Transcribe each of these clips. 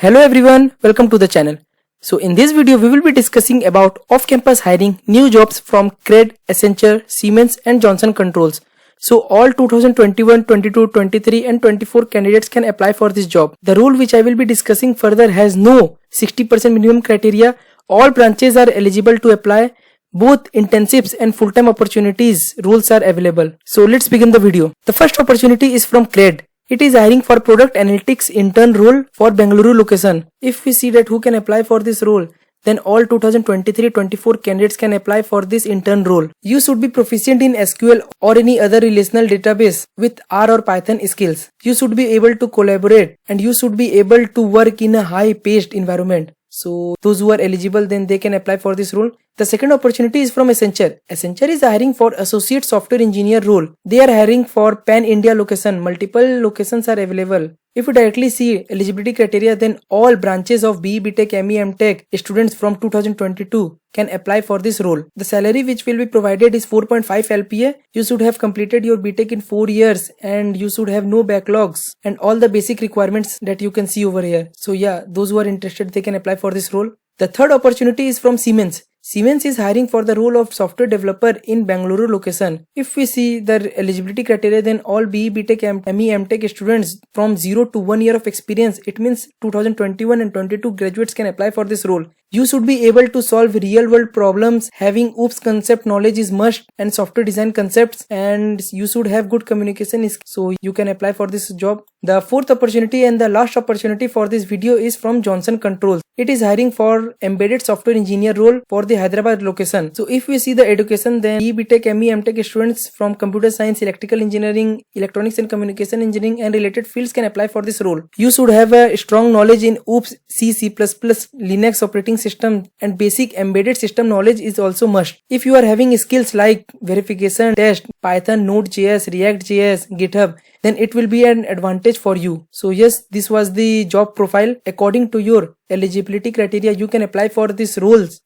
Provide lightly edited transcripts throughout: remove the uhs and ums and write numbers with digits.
Hello everyone, welcome to the channel. So in this video we will be discussing about off-campus hiring, new jobs from CRED, Accenture, Siemens and Johnson Controls. So all 2021, 22, 23 and 24 candidates can apply for this job. The rule which I will be discussing further has no 60% minimum criteria. All branches are eligible to apply. Both internships and full-time opportunities rules are available. So let's begin the video. The first opportunity is from CRED. It is hiring for product analytics intern role for Bengaluru location. If we see that who can apply for this role, then all 2023-24 candidates can apply for this intern role. You should be proficient in SQL or any other relational database with R or Python skills. You should be able to collaborate and you should be able to work in a high-paced environment. So those who are eligible, then they can apply for this role. The second opportunity is from Accenture. Accenture is hiring for associate software engineer role. They are hiring for pan-India location. Multiple locations are available. If you directly see eligibility criteria, then all branches of BE, BTech, ME, MTech students from 2022 can apply for this role. The salary which will be provided is 4.5 LPA. You should have completed your BTech in 4 years and you should have no backlogs and all the basic requirements that you can see over here. So yeah, those who are interested, they can apply for this role. The third opportunity is from Siemens. Siemens is hiring for the role of software developer in Bengaluru location. If we see the eligibility criteria, then all BE, BTech, ME, MTech students from 0 to 1 year of experience, it means 2021 and 22 graduates can apply for this role. You should be able to solve real world problems, having OOPS concept knowledge is must and software design concepts, and you should have good communication skills, so you can apply for this job. The fourth opportunity and the last opportunity for this video is from Johnson Controls. It is hiring for embedded software engineer role for the Hyderabad location. So if we see the education, then BE, BTech, ME, MTech students from computer science, electrical engineering, electronics and communication engineering and related fields can apply for this role. You should have a strong knowledge in OOPS, C++, Linux operating system and basic embedded system knowledge is also must. If you are having skills like verification, test, Python, Node.js, React.js, GitHub, then it will be an advantage for you. So yes, this was the job profile. According to your eligibility criteria, you can apply for these roles.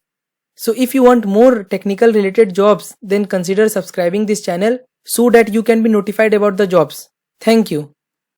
So if you want more technical related jobs, then consider subscribing this channel so that you can be notified about the jobs. Thank you.